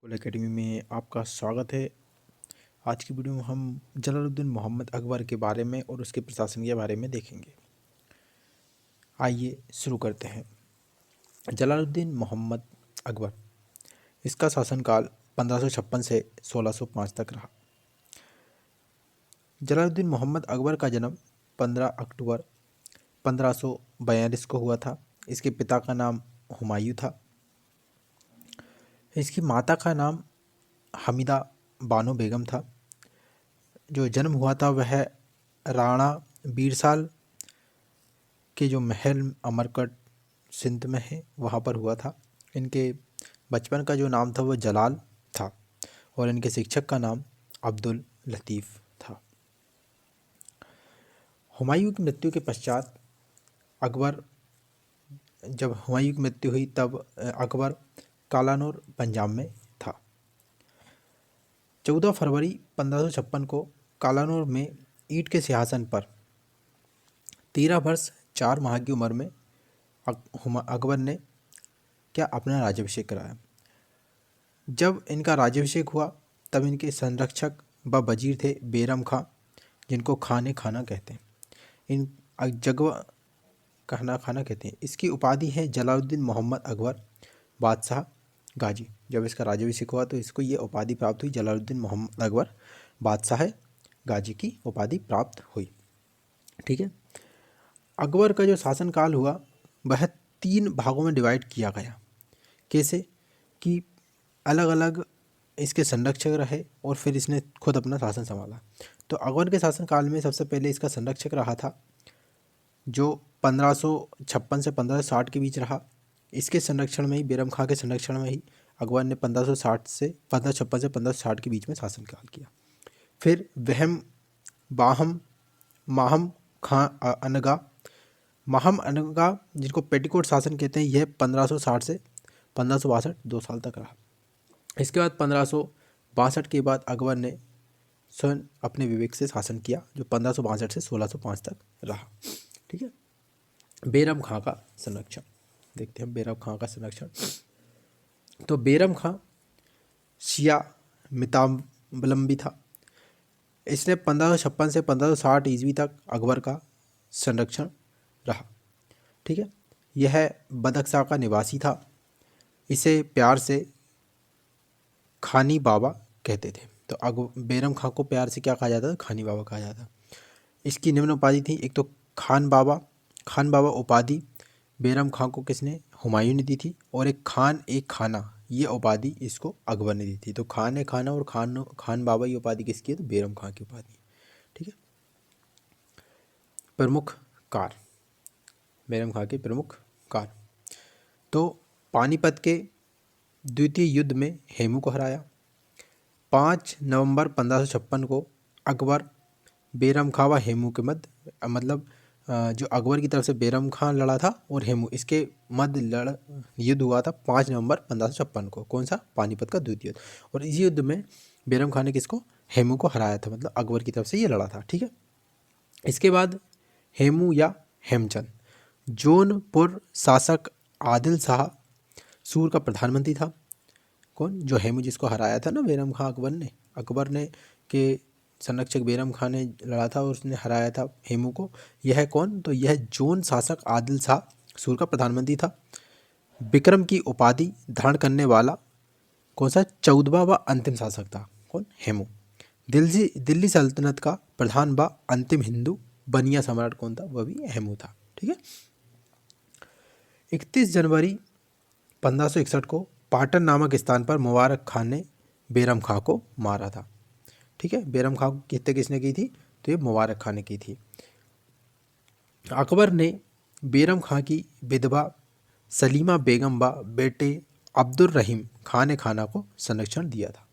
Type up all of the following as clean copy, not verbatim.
कुल एकेडमी में आपका स्वागत है। आज की वीडियो में हम जलालुद्दीन मोहम्मद अकबर के बारे में और उसके प्रशासन के बारे में देखेंगे। आइए शुरू करते हैं। जलालुद्दीन मोहम्मद अकबर, इसका शासनकाल 1556 से 1605 तक रहा। जलालुद्दीन मोहम्मद अकबर का जन्म 15 अक्टूबर 1542 को हुआ था। इसके पिता का नाम हुमायूं था। इसकी माता का नाम हमीदा बानो बेगम था। जो जन्म हुआ था वह राणा बीरसाल के जो महल अमरकट सिंध में है वहाँ पर हुआ था। इनके बचपन का जो नाम था वह जलाल था और इनके शिक्षक का नाम अब्दुल लतीफ़ था। हुमायूं की मृत्यु के पश्चात अकबर, जब हुमायूं की मृत्यु हुई तब अकबर कालानूर पंजाब में था। 14 फरवरी 1556 को कालानूर में ईंट के सिंहासन पर 13 वर्ष 4 माह की उम्र में अकबर ने क्या अपना राज्याभिषेक कराया। जब इनका राज्याभिषेक हुआ तब इनके संरक्षक व वजीर थे बैरम खां, जिनको खाने खाना कहते हैं। इन जगवा खाना खाना कहते हैं। इसकी उपाधि है जलालुद्दीन मोहम्मद अकबर बादशाह गाजी। जब इसका राज्याभिषेक हुआ तो इसको ये उपाधि प्राप्त हुई, जलालुद्दीन मोहम्मद अकबर बादशाह गाजी की उपाधि प्राप्त हुई। ठीक है। अकबर का जो शासनकाल हुआ वह 3 भागों में डिवाइड किया गया। कैसे कि अलग अलग इसके संरक्षक रहे और फिर इसने खुद अपना शासन संभाला। तो अकबर के शासनकाल में सबसे पहले इसका संरक्षक रहा था जो 1556 से 1560 के बीच रहा। इसके संरक्षण में ही, बैरम खां के संरक्षण में ही अकबर ने 1560 से 1556 से 1560 के बीच में शासनकाल किया। फिर वहम बाहम माहम खां अनगा, माहम अनगा जिनको पेटीकोट शासन कहते हैं, यह 1560 से 1562 2 साल तक रहा। इसके बाद 1562 के बाद अकबर ने स्वयं अपने विवेक से शासन किया, जो 1562 से 1605 तक रहा। ठीक है। बैरम खां का संरक्षण देखते हैं। बैरम खां का संरक्षण, तो बैरम खां शिया मितावलंबी था। इसने 1556 से 1560 ईस्वी तक अकबर का संरक्षण रहा। ठीक है। यह बदख्शां का निवासी था। इसे प्यार से खानी बाबा कहते थे। तो बैरम खां को प्यार से क्या कहा जाता था? खानी बाबा कहा जाता। इसकी निम्न उपाधि थी। एक तो खान बाबा। खान बाबा उपाधि बैरम खां को किसने? हुमायूं ने दी थी। और एक खान एक खाना, ये उपाधि इसको अकबर ने दी थी। तो खान है खाना और खान बाबा, ये उपाधि किसकी है? तो बैरम खां की उपाधि। ठीक है। प्रमुख कार्य, बैरम खां के प्रमुख कार्य, तो पानीपत के द्वितीय युद्ध में हेमू को हराया। 5 नवंबर 1556 को अकबर बैरम खां व हेमू के मध्य, मतलब जो अकबर की तरफ से बैरम खां लड़ा था और हेमू, इसके मध्य युद्ध हुआ था 5 नवंबर 1556 को। कौन सा? पानीपत का द्वितीय युद्ध। और इस युद्ध में बैरम खां ने किसको? हेमू को हराया था, मतलब अकबर की तरफ से ये लड़ा था। ठीक है। इसके बाद हेमू या हेमचंद, जौनपुर शासक आदिल शाह सूर का प्रधानमंत्री था। कौन? जो हेमू, जिसको हराया था ना बैरम खां, अकबर ने के संरक्षक बैरम खां ने लड़ा था और उसने हराया था हेमू को। यह कौन? तो यह जोन शासक आदिल शाह सूर का प्रधानमंत्री था। विक्रम की उपाधि धारण करने वाला कौन सा? 14वां व अंतिम शासक था। कौन? हेमू। दिल्ली सल्तनत का प्रधान व अंतिम हिंदू बनिया सम्राट कौन था? वह भी हेमू था। ठीक है। 31 जनवरी 1561 को पाटन नामक स्थान पर मुबारक खान ने बैरम खां को मारा था। ठीक है। बैरम खां की हत्या किसने की थी? तो ये मुबारक खान ने की थी। अकबर ने बैरम खां की विधवा सलीमा बेगम व बेटे अब्दुल रहीम खान खाना को संरक्षण दिया था।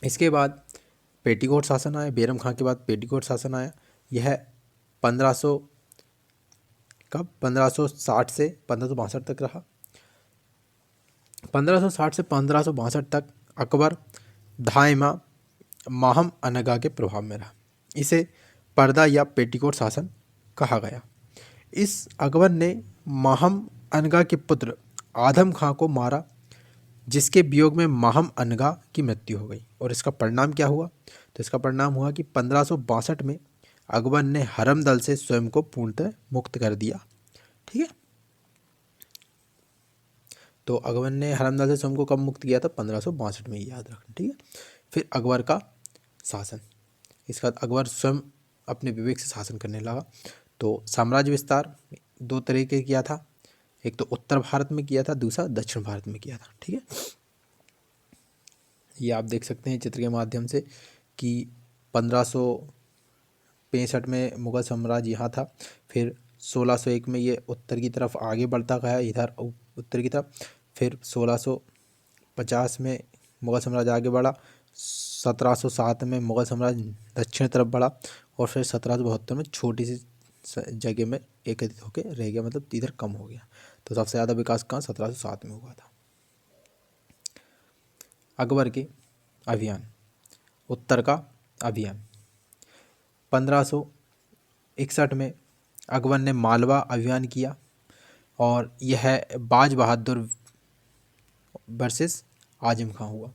इसके बाद पेटीकोट शासन आया। बैरम खां के बाद पेटीकोट शासन आया। यह 1560 से 1562 तक रहा। 1560 से 1562 तक अकबर धायमा माहम अनगा के प्रभाव में रहा। इसे पर्दा या पेटीकोट शासन कहा गया। इस अकबर ने माहम अनगा के पुत्र आदम खां को मारा जिसके वियोग में माहम अनगा की मृत्यु हो गई। और इसका परिणाम क्या हुआ? तो इसका परिणाम हुआ कि 1562 में अकबर ने हरमदल से स्वयं को पूर्णतः मुक्त कर दिया। ठीक है, तो अकबर ने हरमदल से स्वयं को कब मुक्त किया था? 1562 में, याद रखना। ठीक है, फिर अकबर का शासन, इसका अकबर स्वयं अपने विवेक से शासन करने लगा। तो साम्राज्य विस्तार दो तरीके किया था, एक तो उत्तर भारत में किया था, दूसरा दक्षिण भारत में किया था। ठीक है, ये आप देख सकते हैं चित्र के माध्यम से कि 1565 में मुगल साम्राज्य यहाँ था, फिर 1601 में ये उत्तर की तरफ आगे बढ़ता गया, इधर उत्तर की तरफ, फिर 1650 में मुगल साम्राज्य आगे बढ़ा, 1707 में मुगल साम्राज्य दक्षिण तरफ बढ़ा, और फिर 1772 में छोटी सी जगह में एकत्रित होकर रह गया, मतलब इधर कम हो गया। तो सबसे ज़्यादा विकास कहाँ? 1707 में हुआ था। अकबर के अभियान, उत्तर का अभियान। 1561 में अकबर ने मालवा अभियान किया, और यह बाज बहादुर वर्सेस आजम खां हुआ।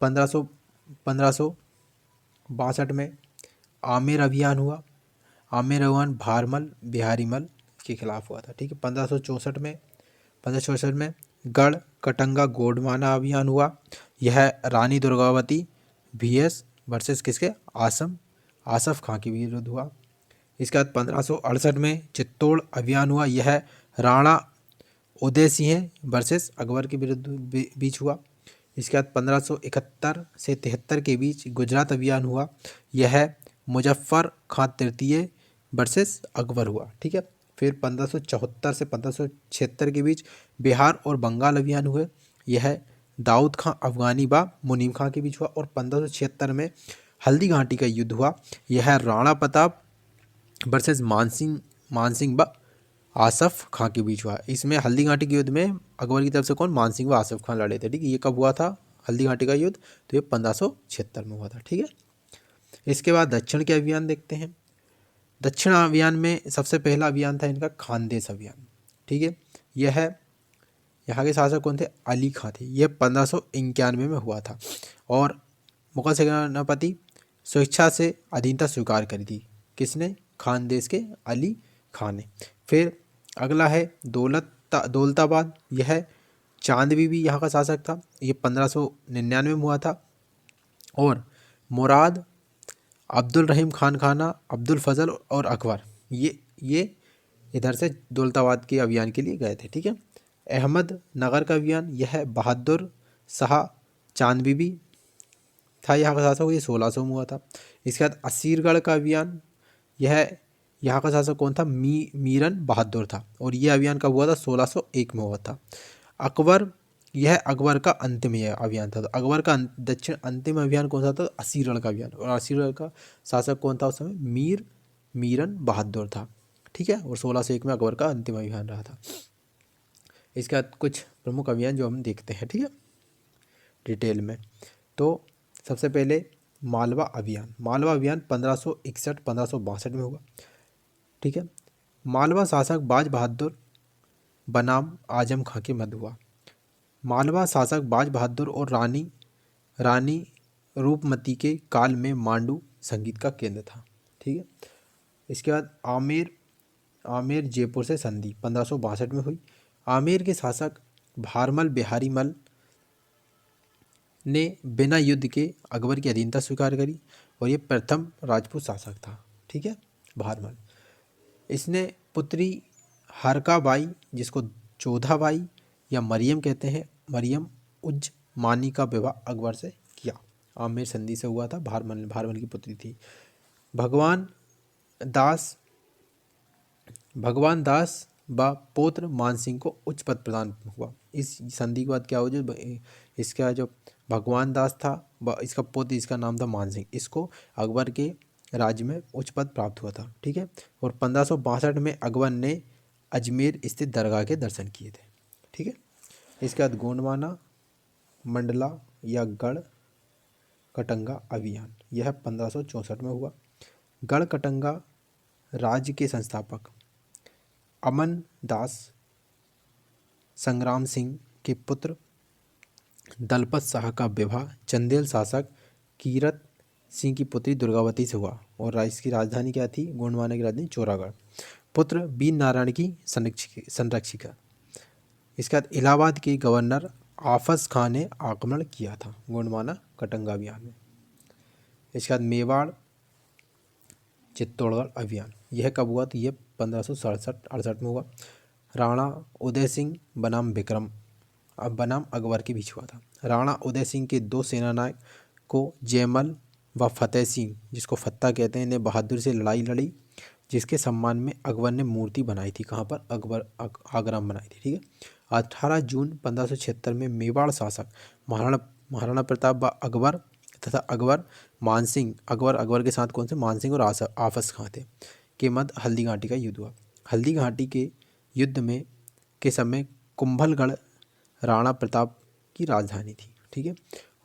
1562 में आमेर अभियान हुआ। आमेर अभियान भारमल बिहारीमल के खिलाफ हुआ था। ठीक है, 1564 में गढ़ कटंगा गोंडवाना अभियान हुआ। यह रानी दुर्गावती VS वर्सेस किसके? आसफ खां के विरुद्ध हुआ। इसके बाद 1568 में चित्तौड़ अभियान हुआ। यह राणा उदय सिंह वर्सेस अकबर के विरुद्ध बीच हुआ। इसके बाद 1571 से 73 के बीच गुजरात अभियान हुआ। यह मुजफ्फर खां तृतीय वर्सेस अकबर हुआ। ठीक है, फिर 1574 से 1576 के बीच बिहार और बंगाल अभियान हुए। यह दाऊद खां अफगानी व मुनीम खां के बीच हुआ। और 1576 में हल्दी घाटी का युद्ध हुआ। यह राणा प्रताप वर्सेस मानसिंह व आसफ खां के बीच हुआ। इसमें हल्दी घाटी के युद्ध में अकबर की तरफ से कौन? मानसिंह व आसफ खां लड़े थे। ठीक है, ये कब हुआ था हल्दी घाटी का युद्ध? तो ये 1576 में हुआ था। ठीक है, इसके बाद दक्षिण के अभियान देखते हैं। दक्षिण अभियान में सबसे पहला अभियान था इनका खानदेश अभियान। ठीक है, यह यहाँ के शासक कौन थे? अली खां थे। यह 1591 में हुआ था, और मुगल सेनापति स्वेच्छा से अधीनता स्वीकार करी थी। किसने? खानदेश के अली खां ने। फिर अगला है दौलताबाद। यह चांद बीबी यहाँ का शासक था। ये 1599 में हुआ था। और मुराद, अब्दुल रहीम खान खाना, अब्दुल फजल और अकबर, ये इधर से दौलताबाद के अभियान के लिए गए थे। ठीक है, अहमद नगर का अभियान, यह बहादुर शाह चांद बीबी था यहाँ का शासक, ये 1600 में हुआ था। इसके बाद असीरगढ़ का अभियान, यह यहाँ का शासक कौन था? मीरन बहादुर था, और यह अभियान कब हुआ था? 1601 में हुआ था। अकबर, यह अकबर का अंतिम यह अभियान था। तो अकबर का दक्षिण अंतिम अभियान कौन सा था? असीरगढ़ का अभियान, और असीरगढ़ का शासक कौन था उस समय? मीरन बहादुर था। ठीक है, और 1601 में अकबर का अंतिम अभियान रहा था। इसके बाद कुछ प्रमुख अभियान जो हम देखते हैं, ठीक है, डिटेल में। तो सबसे पहले मालवा अभियान। मालवा अभियान 1561-1562 में हुआ। ठीक है, मालवा शासक बाज बहादुर बनाम आजम खां के मध्य हुआ। मालवा शासक बाज बहादुर और रानी रूपमती के काल में मांडू संगीत का केंद्र था। ठीक है, इसके बाद आमेर जयपुर से संधि 1562 में हुई। आमेर के शासक भारमल बिहारी मल ने बिना युद्ध के अकबर की अधीनता स्वीकार करी, और ये प्रथम राजपूत शासक था। ठीक है, भारमल। इसने पुत्री हरकाबाई, जिसको जोधाबाई या मरियम कहते हैं, मरियम उज मानी का विवाह अकबर से किया। आमेर संधि से हुआ था। भारमल की पुत्री थी। भगवान दास व पौत्र मानसिंह को उच्च पद प्रदान हुआ। इस संधि के बाद क्या हो, जो इसका जो भगवान दास था इसका पुत्र, इसका नाम था मानसिंह, इसको अकबर के राज्य में उच्च पद प्राप्त हुआ था। ठीक है, और 1562 में अकबर ने अजमेर स्थित दरगाह के दर्शन किए थे। ठीक है, इसके बाद गोंडवाना मंडला या गढ़ कटंगा अभियान, यह 1564 में हुआ। गढ़ कटंगा राज्य के संस्थापक अमन दास संग्राम सिंह के पुत्र दलपत शाह का विवाह चंदेल शासक कीरत सिंह की पुत्री दुर्गावती से हुआ और इसकी राजधानी क्या थी? गोंडवाना की राजधानी चौरागढ़। पुत्र वीर नारायण की संरक्षिका। इसके बाद इलाहाबाद के गवर्नर आफस खां ने आक्रमण किया था गोंडवाना कटंगा अभियान में। इसके बाद मेवाड़ चित्तौड़गढ़ अभियान, यह कब हुआ? तो यह 1567-68 में हुआ। राणा उदय सिंह बनाम विक्रम बनाम अकबर के बीच हुआ था। राणा उदय सिंह के दो सेनानायक को जयमल व फतेह सिंह, जिसको फत्ता कहते हैं, ने बहादुर से लड़ाई लड़ी, जिसके सम्मान में अकबर ने मूर्ति बनाई थी। कहाँ पर? आगरा में बनाई थी। ठीक है। 18 जून 1576 में मेवाड़ शासक महाराणा प्रताप व अकबर तथा अकबर के साथ कौन से? मानसिंह और आफस खां थे के मध्य हल्दी घाटी का युद्ध हुआ। हल्दी घाटी के युद्ध में के समय कुंभलगढ़ राणा प्रताप की राजधानी थी। ठीक है।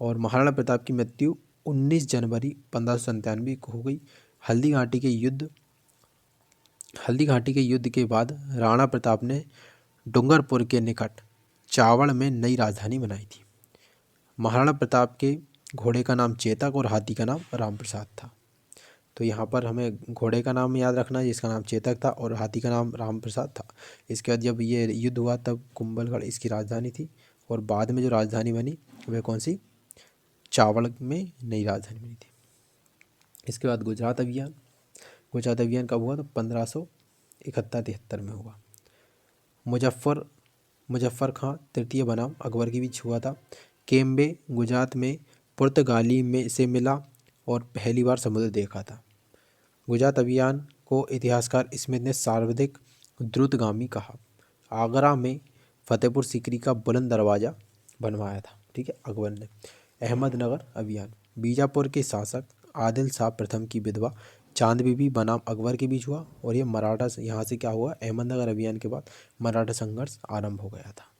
और महाराणा प्रताप की मृत्यु 19 जनवरी 1597 को हो गई। हल्दी घाटी के युद्ध के बाद राणा प्रताप ने डूंगरपुर के निकट चावड़ में नई राजधानी बनाई थी। महाराणा प्रताप के घोड़े का नाम चेतक और हाथी का नाम राम प्रसाद था। तो यहाँ पर हमें घोड़े का नाम याद रखना है, जिसका नाम चेतक था, और हाथी का नाम राम प्रसाद था। इसके बाद जब ये युद्ध हुआ तब कुंभलगढ़ इसकी राजधानी थी, और बाद में जो राजधानी बनी वह कौन सी? चावड़ में नई राजधानी बनी थी। इसके बाद गुजरात अभियान कब हुआ? तो 1571-73 में हुआ। मुजफ्फर खां तृतीय बनाम अकबर के बीच हुआ था। केम्बे गुजरात में पुर्तगाली में से मिला और पहली बार समुद्र देखा था। गुजरात अभियान को इतिहासकार स्मिथ ने सर्वाधिक द्रुतगामी कहा। आगरा में फतेहपुर सीकरी का बुलंद दरवाज़ा बनवाया था। ठीक है, अकबर ने। अहमदनगर अभियान बीजापुर के शासक आदिल शाह प्रथम की विधवा चांद बीबी बनाम अकबर के बीच हुआ, और ये मराठा यहाँ से क्या हुआ? अहमदनगर अभियान के बाद मराठा संघर्ष आरंभ हो गया था।